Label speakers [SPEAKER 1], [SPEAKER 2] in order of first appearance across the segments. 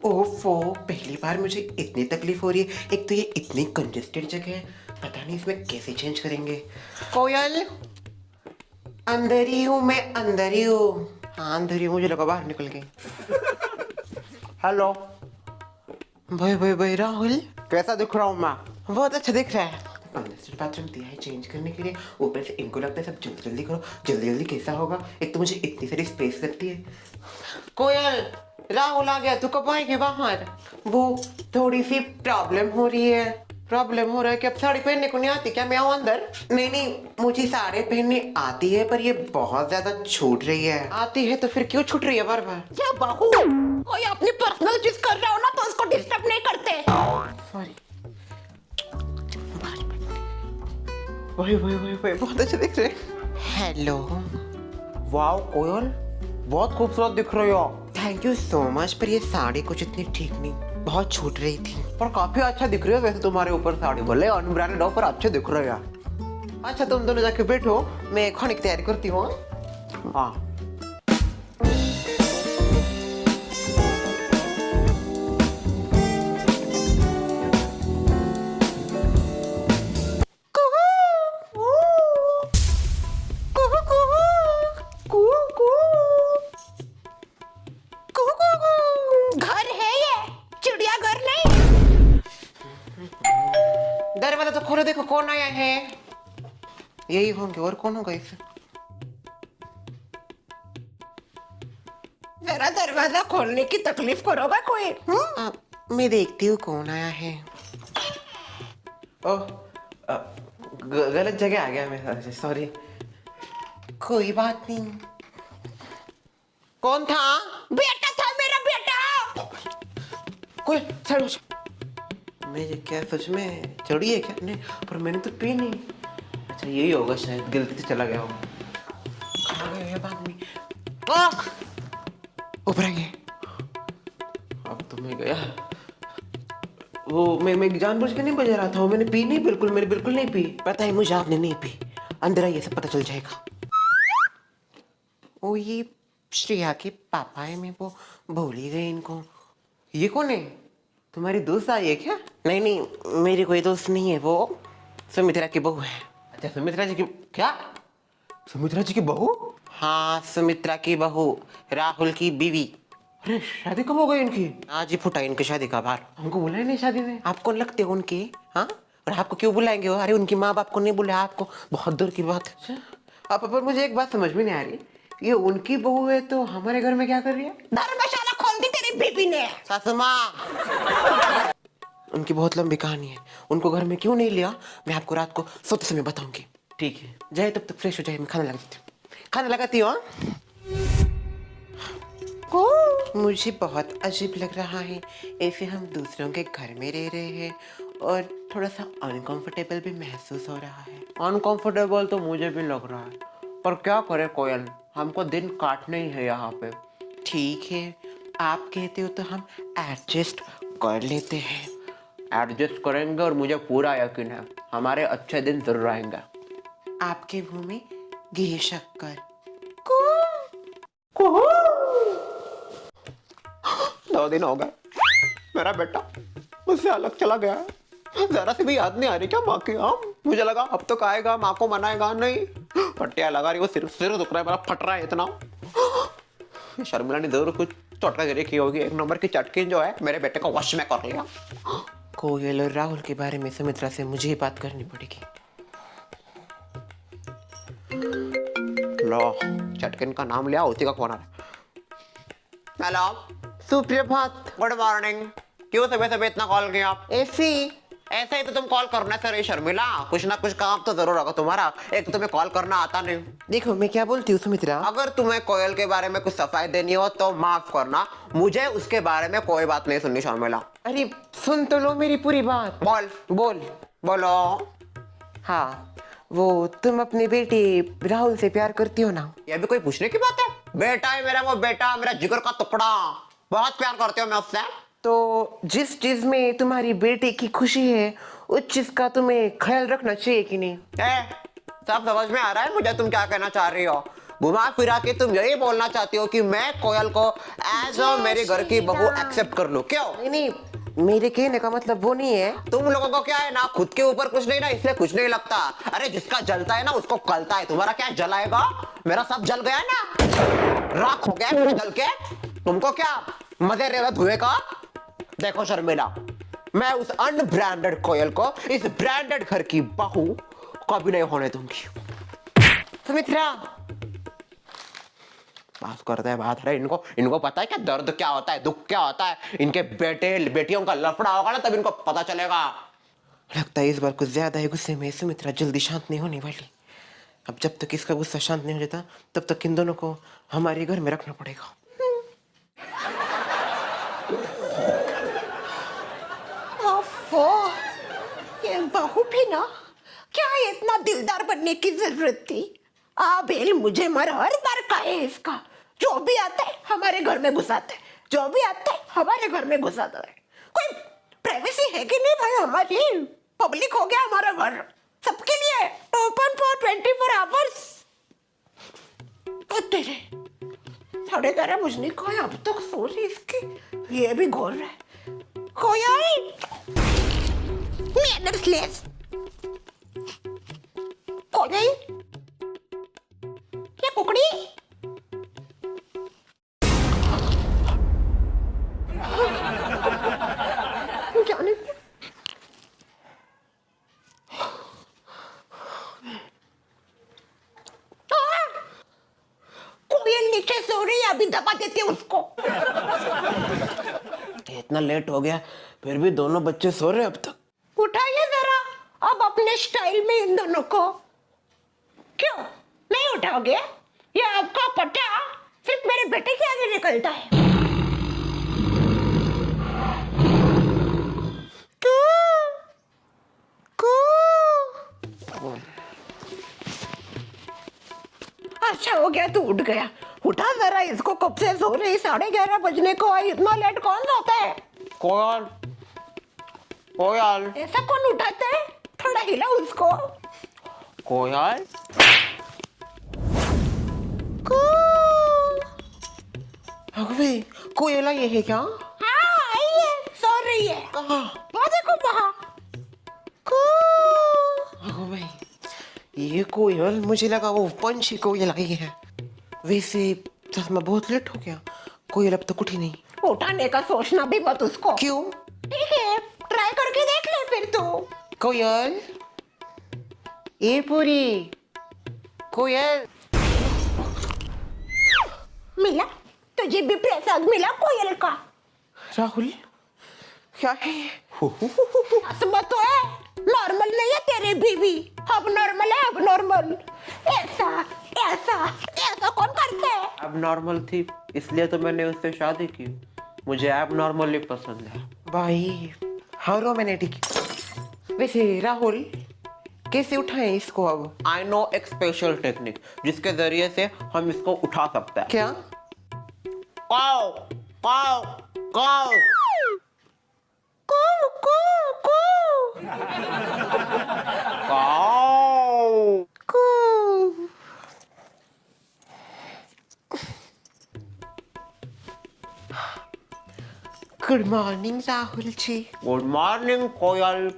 [SPEAKER 1] ओफो, पहली बार मुझे इतनी तकलीफ हो रही है। एक तो ये इतनी कंजेस्टेड जगह है, पता नहीं इसमें कैसे चेंज करेंगे। कोयल, अंदर ही हूँ मैं, अंदर ही हूँ। हाँ अंदर ही हूँ, मुझे लगा बाहर निकल गई।
[SPEAKER 2] हेलो।
[SPEAKER 1] भाई भाई भाई राहुल,
[SPEAKER 2] कैसा दिख रहा हूँ मैं?
[SPEAKER 1] बहुत अच्छा दिख रहा है। कंजेस्टेड बाथरूम दिया है चेंज करने के लिए, ऊपर से इनको लगता है सब जल्दी जल्दी करो। जल्दी जल्दी कैसा होगा, एक तो मुझे इतनी सारी स्पेस लगती है। कोयल, राहुल आ गया, तू कब आएगी बाहर? वो थोड़ी सी प्रॉब्लम हो रही है। प्रॉब्लम हो रहा है कि अब साड़ी पहनने को नहीं आती क्या? मैं आऊँ अंदर? नहीं नहीं, मुझे साड़ी पहनने आती है पर ये बहुत ज्यादा छूट रही है। आती है तो फिर क्यों छूट रही है बार बार?
[SPEAKER 3] क्या बहू, कोई अपनी पर्सनल चीज कर रहा हो ना तो उसको डिस्टर्ब नहीं करते।
[SPEAKER 1] सॉरी। वही वही वही वही, बहुत अच्छे दिख रहे हैं। हेलो।
[SPEAKER 2] वाह कोयल, बहुत खूबसूरत दिख रही हो।
[SPEAKER 1] थैंक यू सो मच, पर ये साड़ी कुछ इतनी ठीक नहीं, बहुत छूट रही थी।
[SPEAKER 2] पर काफी अच्छा दिख रही है वैसे तुम्हारे ऊपर साड़ी, भले अनब्रांडेड हो पर अच्छे दिख रहे हैं।
[SPEAKER 1] अच्छा तुम दोनों जाके बैठो, मैं खाने की तैयारी करती हूँ।
[SPEAKER 2] हाँ।
[SPEAKER 3] घर है ये, चिड़ियाघर नहीं।
[SPEAKER 1] दरवाजा तो खोलो, देखो कौन आया है। यही होंगे, और कौन होगा इसे?
[SPEAKER 3] जरा दरवाजा खोलने की तकलीफ करोगा कोई?
[SPEAKER 1] मैं देखती हूँ कौन आया है। ओह, गलत जगह आ गया मैं, सॉरी। कोई बात नहीं। कौन था?
[SPEAKER 3] बेटा था मेरा बेटा।
[SPEAKER 1] कोई चलो। मैं ये क्या सच में चढ़ी है क्या? नहीं, पर मैंने तो पी नहीं। अच्छा यही होगा शायद, गलती से चला गया हो। कहाँ गए ये आदमी? ऊपर आइए। अब तो मैं गया। वो मैं जानबूझ के नहीं बजा रहा था, वो मैंने पी नहीं, बिल्कुल मैंने बिल्कुल नहीं पी। पता है मुझे, आपने नहीं पी। अंदर आइए, सब पता चल जाएगा। वो ये श्रेया के पापा है, मैं वो भूल ही गई इनको। ये कौन है? तुम्हारी दोस्त आई है क्या? नहीं नहीं, मेरी कोई दोस्त नहीं है, वो सुमित्रा की बहू है। अच्छा सुमित्रा जी की क्या? सुमित्रा जी की बहू? हाँ सुमित्रा की बहू, राहुल की बीवी। अरे शादी कब हो गई इनकी? आज ही फुटा इनकी शादी का बाहर। हमको बुलाया नहीं शादी में। आपको लगते हो उनके? हाँ, और आपको क्यों बुलाएंगे वो? अरे उनकी माँ बाप को नहीं बुलाया आपको, बहुत दूर की बात है। अब पर मुझे एक बात समझ में नहीं आ रही, ये उनकी बहू है तो हमारे घर में क्या कर रही है?
[SPEAKER 3] धर्मशाला खोल दी तेरी बीबी ने।
[SPEAKER 1] सासू माँ, उनकी बहुत लंबी कहानी है। उनको घर में क्यों नहीं लिया, मैं आपको रात को सोते समय बताऊंगी। ठीक है, जाए तब तक फ्रेश हो जाए, मैं खाना लगाती हूँ। खाना लगाती हूँ। मुझे बहुत अजीब लग रहा है, ऐसे हम दूसरों के घर में रह रहे हैं और थोड़ा सा अनकंफर्टेबल भी महसूस हो रहा है।
[SPEAKER 2] अनकंफर्टेबल तो मुझे भी लग रहा है, पर क्या करे कोयल, हमको दिन काटने ही है यहाँ पे।
[SPEAKER 1] ठीक है, आप कहते हो तो हम एडजस्ट कर लेते हैं।
[SPEAKER 2] एडजस्ट करेंगे और मुझे पूरा यकीन है हमारे अच्छे दिन जरूर आएंगे।
[SPEAKER 1] आपके मुंह में घी शक्कर।
[SPEAKER 2] 2 दिन हो गए मेरा बेटा मुझसे अलग चला गया है। जरा से भी याद नहीं आ रही क्या माँ की? हाँ, मुझे लगा अब तो आएगा, माँ को मनाएगा। नहीं, पट्टियां लगा रही, वो सिर दुख रहा है, मेरा फट रहा है इतना। शर्मिला ने जरूर कुछ चोटकागिरी की होगी, 1 नंबर की चटकिन जो है मेरे बेटे को वश में कर लिया।
[SPEAKER 1] कोयल और राहुल के बारे में सुमित्रा से मुझे ही बात करनी पड़ेगी।
[SPEAKER 2] लो, चटकिन का नाम लिया, उसी का फोन आ रहा है। हेलो,
[SPEAKER 1] सुप्रभात।
[SPEAKER 2] Good morning. क्यों सुबह सुबह इतना कॉल किया आप? ऐसे ही तो तुम कॉल करने से रही शर्मिला, कुछ ना कुछ काम तो जरूर होगा तुम्हारा। एक तो तुम्हें कॉल करना आता नहीं।
[SPEAKER 1] देखो मैं क्या बोलती हूँ सुमित्रा,
[SPEAKER 2] अगर तुम्हें कोयल के बारे में कुछ सफाई देनी हो तो माफ करना, मुझे उसके बारे में कोई बात नहीं सुननी शर्मिला।
[SPEAKER 1] अरे सुन तो लो मेरी पूरी बात।
[SPEAKER 2] बोल
[SPEAKER 1] बोल।
[SPEAKER 2] बोलो।
[SPEAKER 1] हाँ, वो तुम अपने बेटे राहुल से प्यार करती हो ना?
[SPEAKER 2] ये भी कोई पूछने की बात है? बेटा है मेरा, वो बेटा, मेरा जिगर का टुकड़ा, बहुत प्यार करती हूँ मैं उससे।
[SPEAKER 1] तो जिस चीज में तुम्हारी बेटे की खुशी है उस चीज का तुम्हें ख्याल रखना चाहिए कि नहीं?
[SPEAKER 2] सब समझ में आ रहा है मुझे तुम क्या कहना चाह रही हो, घुमा फिरा के तुम यही बोलना चाहती हो कि मैं कोयल को एज अ मेरे घर की बहू एक्सेप्ट कर लूं, क्यों?
[SPEAKER 1] नहीं नहीं, मेरे कहने का मतलब वो नहीं है।
[SPEAKER 2] तुम लोगों को क्या है ना, खुद के ऊपर कुछ नहीं ना, इसलिए कुछ नहीं लगता। अरे जिसका जलता है ना उसको कलता है। तुम्हारा क्या जलाएगा? मेरा सब जल गया ना, राख हो गया मेरा जल के। तुमको क्या मजे रहे धुएं का? देखो शर्मिला, मैं उस अनब्रांडेड कोयल को इस ब्रांडेड घर की बहू कभी नहीं होने दूंगी।
[SPEAKER 1] सुमित्रा,
[SPEAKER 2] बात करते हैं बात। अरे इनको पता है क्या दर्द क्या होता है, दुख क्या होता है? इनके बेटियों का लफड़ा होगा ना तब इनको पता चलेगा।
[SPEAKER 1] लगता है इस बार कुछ ज्यादा ही गुस्से में सुमित्रा जल्दी शांत नहीं होने वाली। अब जब तक इसका गुस्सा शांत नहीं हो जाता तब तक इन दोनों को हमारे घर में रखना पड़ेगा।
[SPEAKER 3] ओफो, ये बहू भी ना, क्या इतना दिलदार बनने की जरूरत थी? बेल मुझे मर हर बार का है इसका। जो भी आता है हमारे घर में घुसाता है, जो भी आता है हमारे घर में घुसाता है। कोई प्राइवेसी है कि नहीं भाई? हमारी पब्लिक हो गया हमारा घर, सबके लिए ओपन फॉर 24 आवर्स। तेरे 11:30 बजने को है, अब तक सो रही इसकी, ये भी घोर रहा है। कोयल, मैनर्सलेस कोयल, ये कुकड़ी जाने कोयल नीचे सो रही है, अभी दबा देते हैं उसको।
[SPEAKER 1] इतना लेट हो गया फिर भी दोनों बच्चे सो रहे अब तक।
[SPEAKER 3] उठाइए जरा अब अपने स्टाइल में इन दोनों को। क्यों नहीं उठाओगे? ये आपका पटा सिर्फ मेरे बेटे के आगे निकलता है। अच्छा हो गया तू उठ गया। उठा जरा इसको, कब से सो रही, 11:30 बजने को आई, इतना लेट कौन सोता है?
[SPEAKER 2] कोयल, कोयल,
[SPEAKER 3] ऐसा कौन उठाता है? थोड़ा हिला उसको।
[SPEAKER 2] कोयल,
[SPEAKER 1] भाई कोयला ये है क्या?
[SPEAKER 3] हाँ आई है, सो रही है।
[SPEAKER 1] कहाँ?
[SPEAKER 3] वो देखो वहाँ।
[SPEAKER 1] भाई ये कोयल, मुझे लगा वो पंछी कोयल आई है। वैसे सच में बहुत लेट हो गया, कोयल अब तक उठी नहीं।
[SPEAKER 3] उठाने का सोचना भी मत उसको।
[SPEAKER 1] क्यों?
[SPEAKER 3] ठीक है, ट्राई करके देख ले फिर तू।
[SPEAKER 1] कोयल, ये पूरी कोयल,
[SPEAKER 3] मिला तुझे भी प्रसाद मिला कोयल का।
[SPEAKER 1] राहुल क्या है ये?
[SPEAKER 3] असमा तो है, नॉर्मल नहीं है तेरी बीवी, अब नॉर्मल है, अब नॉर्मल। ऐसा ऐसा ऐसा कौन करता है?
[SPEAKER 2] अब नॉर्मल थी इसलिए तो मैंने उससे शादी की। मुझे अब नॉर्मली पसंद है।
[SPEAKER 1] भाई हाँ रोमांटिक। वैसे राहुल कैसे उठाएं इसको अब?
[SPEAKER 2] आई नो एक स्पेशल टेक्निक जिसके जरिए से हम इसको उठा सकते हैं।
[SPEAKER 1] क्या?
[SPEAKER 2] काओ, काओ, काओ।
[SPEAKER 3] कू कू कू
[SPEAKER 2] काओ।
[SPEAKER 3] कू।
[SPEAKER 1] Good morning Rahul ji.
[SPEAKER 2] Good morning कोयल।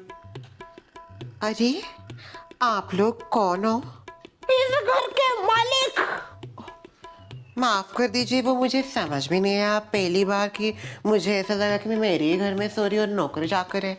[SPEAKER 1] अरे आप लोग कौन हो?
[SPEAKER 3] इस घर के मालिक।
[SPEAKER 1] माफ कर दीजिए, वो मुझे समझ में नहीं आया पहली बार कि मुझे ऐसा लगा कि मैं मेरे ही घर में सो रही हूँ और नौकर जाकर है।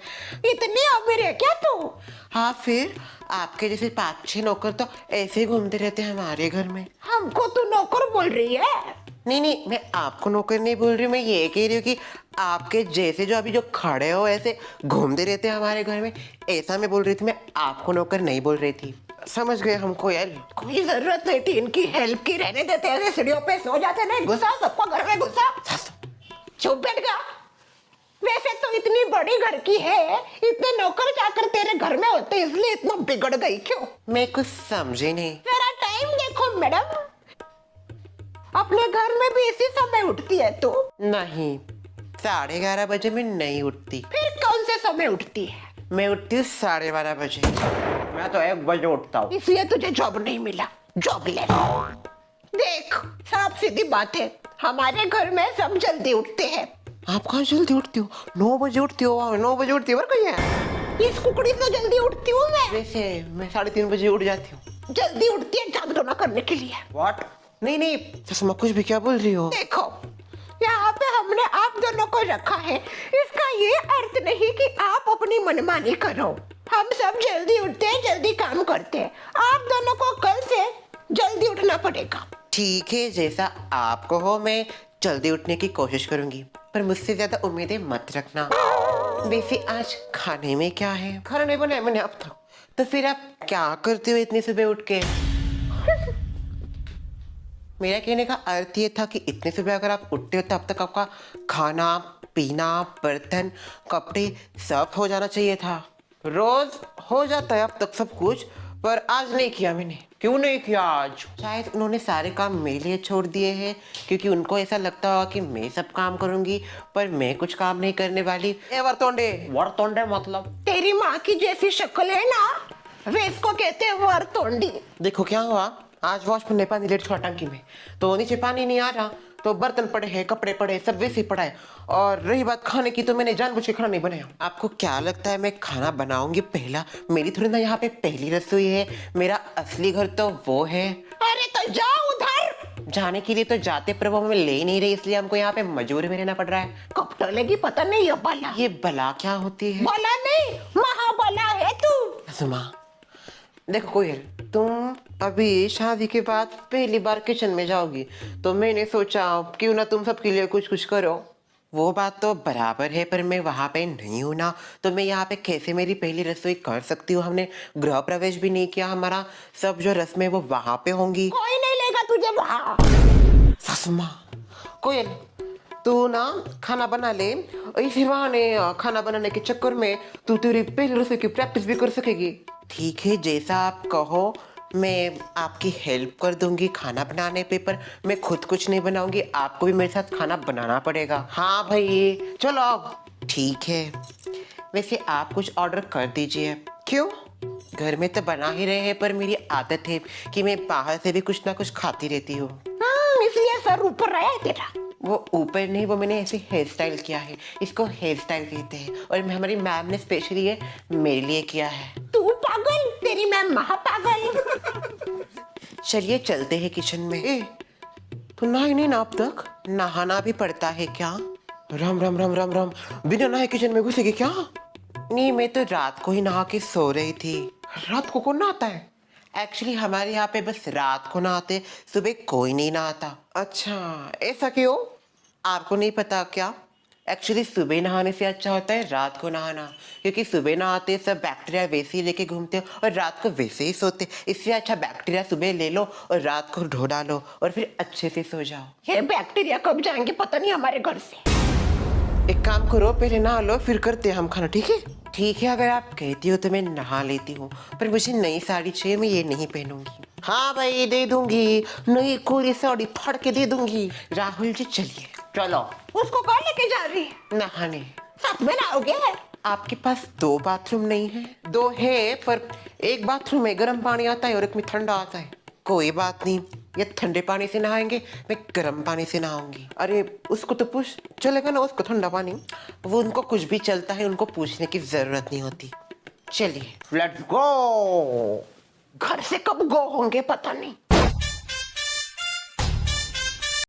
[SPEAKER 3] इतनी अमीर है क्या तू?
[SPEAKER 1] हाँ फिर आपके जैसे 5-6 नौकर तो ऐसे ही घूमते रहते हैं हमारे घर में।
[SPEAKER 3] हमको तू नौकर बोल रही है?
[SPEAKER 1] नहीं नहीं, मैं आपको नौकर नहीं बोल रही हूँ, मैं ये कह रही हूँ कि आपके जैसे जो अभी जो खड़े हो ऐसे घूमते रहते हैं हमारे घर में, ऐसा मैं बोल रही थी। मैं आपको नौकर नहीं बोल रही थी, समझ गए हमको यार।
[SPEAKER 3] कोई जरूरत नहीं थी इनकी हेल्प की, रहने देते ऐसे सीढ़ियों पे सो जाते, नहीं घुसा सबको घर में घुसा। चुप बैठ गया। वैसे तो इतनी बड़ी घर की है, इतने नौकर जाकर तेरे घर में होते इसलिए इतना बिगड़ गई क्यों?
[SPEAKER 1] मैं कुछ समझे नहीं।
[SPEAKER 3] जरा टाइम देखो मैडम, अपने घर में भी इसी समय उठती है तू?
[SPEAKER 1] नहीं, 11:30 बजे मैं नहीं उठती।
[SPEAKER 3] फिर कौन से समय उठती है?
[SPEAKER 1] मैं उठती हूँ 12:30 बजे।
[SPEAKER 2] मैं तो 1 बजे उठता हूँ।
[SPEAKER 3] इसलिए तुझे जॉब नहीं मिला, जॉबलेस। देख, साफ सीधी बात है, हमारे घर में सब जल्दी उठते हैं।
[SPEAKER 1] आप कहाँ जल्दी उठती हो? 9 बजे उठती हो? 9 बजे उठती हो? और कोई है?
[SPEAKER 3] इस कुकड़ी से जल्दी उठती हूँ मैं।
[SPEAKER 1] वैसे मैं 3:30 बजे उठ जाती हूँ।
[SPEAKER 3] जल्दी उठती है जागरण करने के लिए।
[SPEAKER 1] व्हाट? नहीं नहीं ससुमा, कुछ भी क्या बोल रही हो?
[SPEAKER 3] देखो, यहाँ पे हमने आप दोनों को रखा है, इसका ये अर्थ नहीं कि आप अपनी मनमानी करो। हम सब जल्दी उठते हैं, जल्दी काम करते हैं। आप दोनों को कल से जल्दी उठना पड़ेगा।
[SPEAKER 1] ठीक है, जैसा आपको हो मैं जल्दी उठने की कोशिश करूंगी, पर मुझसे ज्यादा उम्मीदें मत रखना। वैसे आज खाने में क्या है? खाना नहीं बनाया मैंने अब तक। तो फिर आप क्या करते हो इतनी सुबह उठ के? मेरा कहने का अर्थ ये था कि इतने सुबह अगर आप उठते हो तब तक आपका खाना पीना, बर्तन, कपड़े सब हो जाना चाहिए था। रोज हो जाता है अब तक सब कुछ, पर आज नहीं किया मैंने। क्यों नहीं किया आज? शायद उन्होंने सारे काम मेरे लिए छोड़ दिए हैं, क्योंकि उनको ऐसा लगता होगा कि मैं सब काम करूंगी, पर मैं कुछ काम नहीं करने वाली। ए वरतोंडे, वरतोंडे मतलब
[SPEAKER 3] तेरी माँ की जैसी शक्ल है ना, वे इसको कहते हैं वरतोंडी।
[SPEAKER 1] देखो क्या हुआ, आज वॉशमैन ने पानी लेट छोड़ा टंकी में, तो नीचे पानी नहीं आ रहा, तो बर्तन पड़े हैं, कपड़े पड़े, सब वैसे ही पड़ा है। और रही बात खाने की, तो मैंने जानबूझ के खाना नहीं बनाया। आपको क्या लगता है मैं खाना बनाऊंगी पहला? मेरी थोड़ी ना यहाँ पे पहली रसोई है, मेरा असली घर तो वो है।
[SPEAKER 3] अरे तो जाओ उधर।
[SPEAKER 1] जाने के लिए तो जाते, पर वो हमें ले नहीं रही, इसलिए हमको यहाँ पे मजबूरी में रहना पड़ रहा है।
[SPEAKER 3] कब टलेगी पता नहीं ये बला।
[SPEAKER 1] ये बला क्या होती है?
[SPEAKER 3] बला नहीं, महाबला है तू।
[SPEAKER 1] सुमा, देखो कोयल, तुम अभी शादी के बाद पहली बार किचन में जाओगी, तो मैंने सोचा क्यों ना तुम सबके लिए कुछ कुछ करो। वो बात तो बराबर है, पर मैं वहाँ पे नहीं हूँ ना, तो मैं यहाँ पे कैसे मेरी पहली रसोई कर सकती हूँ? हमने गृह प्रवेश भी नहीं किया, हमारा सब जो रस्में वो वहाँ पे होंगी।
[SPEAKER 3] कोई नहीं लेगा तुझे वहाँ।
[SPEAKER 1] ससुमा, कोयल तू ना खाना बना ले, इसी बहाने खाना बनाने के चक्कर में तू तेरी पहली रसोई की प्रैक्टिस भी कर सकेगी। ठीक है, जैसा आप कहो, मैं आपकी हेल्प कर दूंगी खाना बनाने पे, पर मैं खुद कुछ नहीं बनाऊंगी, आपको भी मेरे साथ खाना बनाना पड़ेगा। हाँ भाई चलो अब। ठीक है, वैसे आप कुछ ऑर्डर कर दीजिए। क्यों? घर में तो बना ही रहे हैं, पर मेरी आदत है कि मैं बाहर से भी कुछ ना कुछ खाती रहती हूँ।
[SPEAKER 3] इसलिए सर ऊपर रहा है तेरा।
[SPEAKER 1] वो ऊपर नहीं, वो मैंने ऐसे हेयर स्टाइल किया है, इसको हेयर स्टाइल कहते हैं, और हमारी मैम ने स्पेशली ये मेरे लिए किया है।
[SPEAKER 3] तू पागल, तेरी मैम महापागल।
[SPEAKER 1] चलिए चलते हैं किचन में। ए, तो नहाई नहीं ना अब तक? नहाना भी पड़ता है क्या? राम राम राम राम राम, बिना नहाए किचन में घुसेगी क्या? नहीं, मैं तो रात को ही नहा के सो रही थी। रात को कौन नहाता है? एक्चुअली हमारे यहाँ पे बस रात को नहाते, सुबह कोई नहीं नहाता। अच्छा, ऐसा क्यों? आपको नहीं पता क्या? एक्चुअली सुबह नहाने से अच्छा होता है रात को नहाना, क्योंकि सुबह नहाते सब बैक्टीरिया वैसे ही लेके घूमते हो और रात को वैसे ही सोते। इससे अच्छा बैक्टीरिया सुबह ले लो और रात को ढो डालो और फिर अच्छे से सो जाओ।
[SPEAKER 3] ये बैक्टीरिया कब जाएंगे पता नहीं हमारे घर से।
[SPEAKER 1] एक काम करो, पहले नहा लो, फिर करते हैं हम खाना, ठीक है? ठीक है, अगर आप कहती हो तो मैं नहा लेती हूँ, पर मुझे नई साड़ी चाहिए, मैं ये नहीं पहनूंगी। हाँ भाई दे दूंगी, नई कोरी साड़ी फाड़ के दे दूंगी। राहुल जी चलिए। चलो।
[SPEAKER 3] उसको कहाँ लेके जा रही है?
[SPEAKER 1] नहाने।
[SPEAKER 3] साथ में नहाओगे?
[SPEAKER 1] आपके पास 2 बाथरूम नहीं है? 2 है, पर एक बाथरूम में गर्म पानी आता है और एक में ठंडा आता है। कोई बात नहीं, ये ठंडे पानी से नहाएंगे, मैं गर्म पानी से नहाऊंगी। अरे उसको तो पूछ चलेगा ना, उसको ठंडा पानी, वो उनको कुछ भी चलता है, उनको पूछने की जरूरत नहीं होती। चलिए लेट्स गो।
[SPEAKER 3] घर से कब गो होंगे पता नहीं।